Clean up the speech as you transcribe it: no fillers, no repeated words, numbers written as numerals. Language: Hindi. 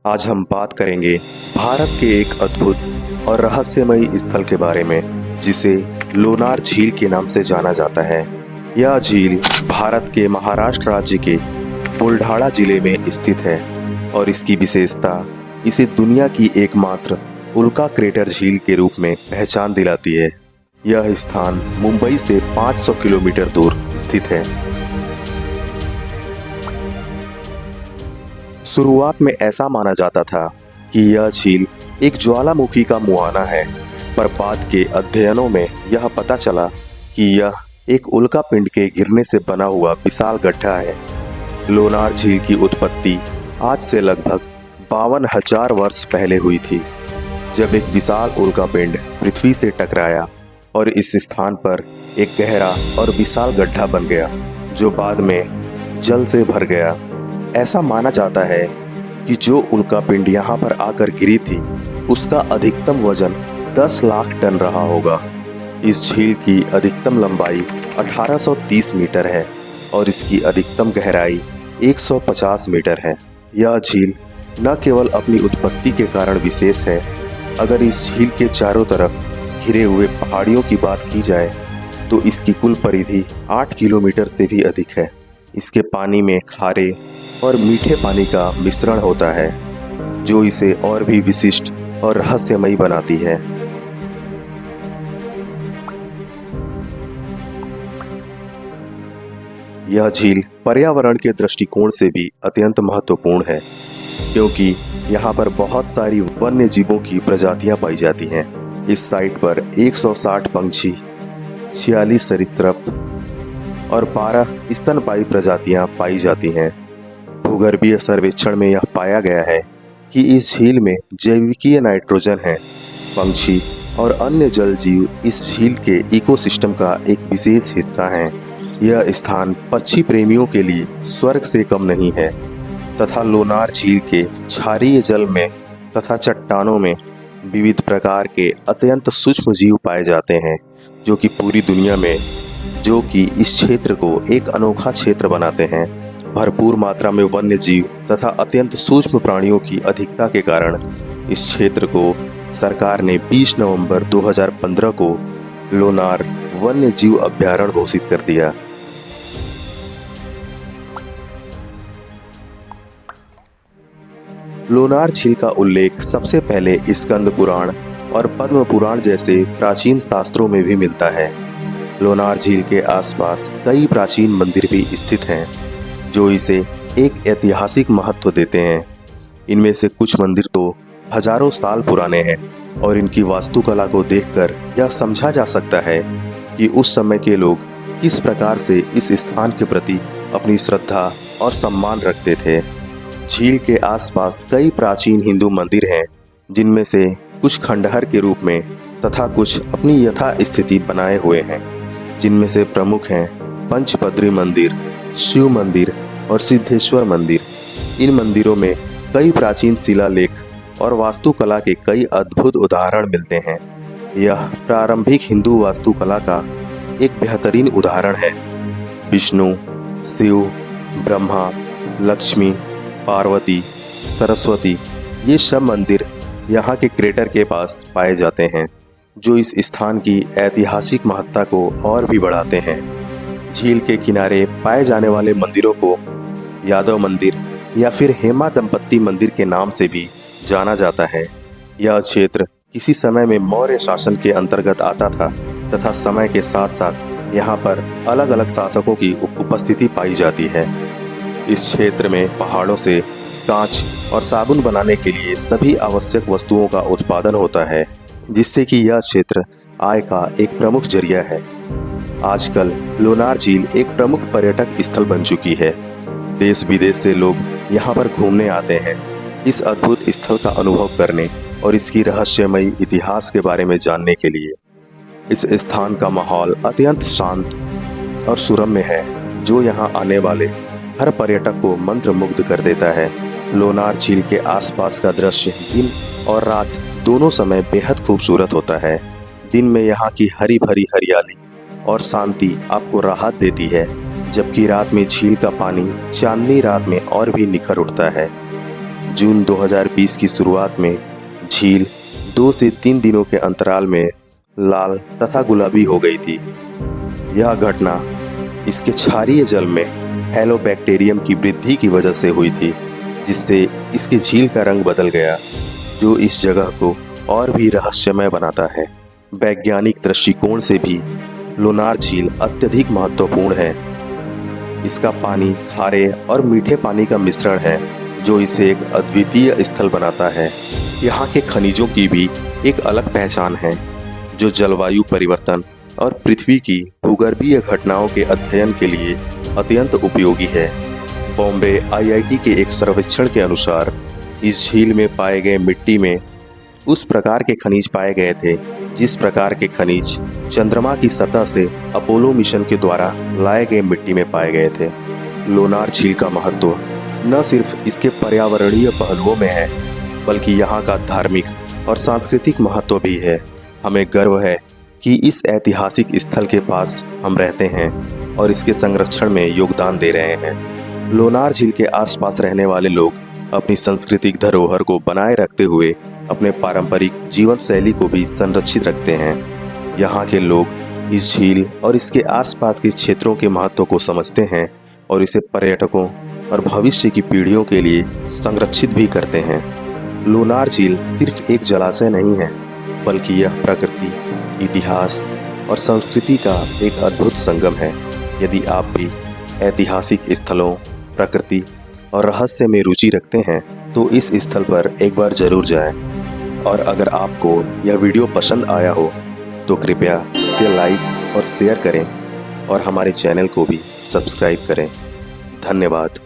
आज हम बात करेंगे भारत के एक अद्भुत और रहस्यमयी स्थल के बारे में, जिसे लोनार झील के नाम से जाना जाता है। यह झील भारत के महाराष्ट्र राज्य के बुलढाणा जिले में स्थित है और इसकी विशेषता इसे दुनिया की एकमात्र उल्का क्रेटर झील के रूप में पहचान दिलाती है। यह स्थान मुंबई से 500 किलोमीटर दूर स्थित है। शुरुआत में ऐसा माना जाता था कि यह झील एक ज्वालामुखी का मुहाना है, पर बाद के अध्ययनों में यह पता चला कि यह एक उल्का पिंड के गिरने से बना हुआ विशाल गड्ढा है। लोनार झील की उत्पत्ति आज से लगभग 52,000 वर्ष पहले हुई थी, जब एक विशाल उल्का पिंड पृथ्वी से टकराया और इस स्थान पर एक गहरा और विशाल गड्ढा बन गया, जो बाद में जल से भर गया। ऐसा माना जाता है कि जो उल्का पिंड यहाँ पर आकर गिरी थी, उसका अधिकतम वजन 10 लाख टन रहा होगा। इस झील की अधिकतम लंबाई 1830 मीटर है और इसकी अधिकतम गहराई 150 मीटर है। यह झील न केवल अपनी उत्पत्ति के कारण विशेष है, अगर इस झील के चारों तरफ घिरे हुए पहाड़ियों की बात की जाए तो इसकी कुल परिधि 8 किलोमीटर से भी अधिक है। इसके पानी में खारे और मीठे पानी का मिश्रण होता है, जो इसे और भी विशिष्ट और रहस्यमयी बनाती है। यह झील पर्यावरण के दृष्टिकोण से भी अत्यंत महत्वपूर्ण है, क्योंकि यहाँ पर बहुत सारी वन्य जीवों की प्रजातियां पाई जाती हैं। इस साइट पर 160 पंछी, 46 सरीसृप और 12 स्तनपायी प्रजातियां पाई जाती हैं। भूगर्भीय सर्वेक्षण में यह पाया गया है कि इस झील में जैविकीय नाइट्रोजन है। पंछी और अन्य जल जीव इस झील के इकोसिस्टम का एक विशेष हिस्सा हैं। यह स्थान पक्षी प्रेमियों के लिए स्वर्ग से कम नहीं है तथा लोनार झील के क्षारीय जल में तथा चट्टानों में विविध प्रकार के अत्यंत सूक्ष्म जीव पाए जाते हैं, जो कि पूरी दुनिया में इस क्षेत्र को एक अनोखा क्षेत्र बनाते हैं। भरपूर मात्रा में वन्य जीव तथा अत्यंत सूक्ष्म प्राणियों की अधिकता के कारण इस क्षेत्र को सरकार ने 20 नवंबर 2015 को लोनार वन्य जीव अभयारण्य घोषित कर दिया। लोनार झील का उल्लेख सबसे पहले स्कंद पुराण और पद्म पुराण जैसे प्राचीन शास्त्रों में भी मिलता है। लोनार झील के आसपास कई प्राचीन मंदिर भी स्थित हैं, जो इसे एक ऐतिहासिक महत्व देते हैं। इनमें से कुछ मंदिर तो हजारों साल पुराने हैं और इनकी वास्तुकला को देखकर यह समझा जा सकता है कि उस समय के लोग किस प्रकार से इस स्थान के प्रति अपनी श्रद्धा और सम्मान रखते थे। झील के आसपास कई प्राचीन हिंदू मंदिर हैं, जिनमें से कुछ खंडहर के रूप में तथा कुछ अपनी यथा स्थिति बनाए हुए हैं, जिनमें से प्रमुख हैं पंचपद्री मंदिर, शिव मंदिर और सिद्धेश्वर मंदिर। इन मंदिरों में कई प्राचीन शिलालेख और वास्तुकला के कई अद्भुत उदाहरण मिलते हैं। यह प्रारंभिक हिंदू वास्तुकला का एक बेहतरीन उदाहरण है। विष्णु, शिव, ब्रह्मा, लक्ष्मी, पार्वती, सरस्वती, ये सब मंदिर यहाँ के क्रेटर के पास पाए जाते हैं, जो इस स्थान की ऐतिहासिक महत्ता को और भी बढ़ाते हैं। झील के किनारे पाए जाने वाले मंदिरों को यादव मंदिर या फिर हेमा दंपत्ति मंदिर के नाम से भी जाना जाता है। यह क्षेत्र किसी समय में मौर्य शासन के अंतर्गत आता था तथा समय के साथ साथ यहाँ पर अलग अलग शासकों की उपस्थिति पाई जाती है। इस क्षेत्र में पहाड़ों से कांच और साबुन बनाने के लिए सभी आवश्यक वस्तुओं का उत्पादन होता है, जिससे कि यह क्षेत्र आय का एक प्रमुख जरिया है। आजकल लोनार झील एक प्रमुख पर्यटक स्थल बन चुकी है। देश विदेश से लोग यहाँ पर घूमने आते हैं, इस अद्भुत स्थल का अनुभव करने और इसकी रहस्यमयी इतिहास के बारे में जानने के लिए। इस स्थान का माहौल अत्यंत शांत और सुरम्य है, जो यहाँ आने वाले हर पर्यटक को मंत्रमुग्ध कर देता है। लोनार झील के आसपास का दृश्य दिन और रात दोनों समय बेहद खूबसूरत होता है। दिन में यहाँ की हरी भरी हरियाली और शांति आपको राहत देती है, जबकि रात में झील का पानी चांदनी रात में और भी निखर उठता है। जून 2020 की शुरुआत में झील 2 से 3 दिनों के अंतराल में लाल तथा गुलाबी हो गई थी। यह घटना इसके क्षारीय जल में हेलोबैक्टीरियम की वृद्धि की वजह से हुई थी, जिससे इसके झील का रंग बदल गया, जो इस जगह को और भी रहस्यमय बनाता है। वैज्ञानिक दृष्टिकोण से भी लोनार झील अत्यधिक महत्वपूर्ण है। इसका पानी खारे और मीठे पानी का मिश्रण है, जो इसे एक अद्वितीय स्थल बनाता है। यहाँ के खनिजों की भी एक अलग पहचान है, जो जलवायु परिवर्तन और पृथ्वी की भूगर्भीय घटनाओं के अध्ययन के लिए अत्यंत उपयोगी है। बॉम्बे IIT के एक सर्वेक्षण के अनुसार इस झील में पाए गए मिट्टी में उस प्रकार के खनिज पाए गए थे जिस प्रकार के खनिज चंद्रमा की सतह से अपोलो मिशन के द्वारा लाए गए मिट्टी में पाए गए थे। लोनार झील का महत्व न सिर्फ इसके पर्यावरणीय पहलुओं में है, बल्कि यहाँ का धार्मिक और सांस्कृतिक महत्व भी है। हमें गर्व है कि इस ऐतिहासिक स्थल के पास हम रहते हैं और इसके संरक्षण में योगदान दे रहे हैं। लोनार झील के आसपास रहने वाले लोग अपनी सांस्कृतिक धरोहर को बनाए रखते हुए अपने पारंपरिक जीवन शैली को भी संरक्षित रखते हैं। यहाँ के लोग इस झील और इसके आसपास के क्षेत्रों के महत्व को समझते हैं और इसे पर्यटकों और भविष्य की पीढ़ियों के लिए संरक्षित भी करते हैं। लोनार झील सिर्फ एक जलाशय नहीं है, बल्कि यह प्रकृति, इतिहास और संस्कृति का एक अद्भुत संगम है। यदि आप भी ऐतिहासिक स्थलों, प्रकृति और रहस्य में रुचि रखते हैं, तो इस स्थल पर एक बार जरूर जाएं। और अगर आपको यह वीडियो पसंद आया हो तो कृपया इसे लाइक और शेयर करें और हमारे चैनल को भी सब्सक्राइब करें। धन्यवाद।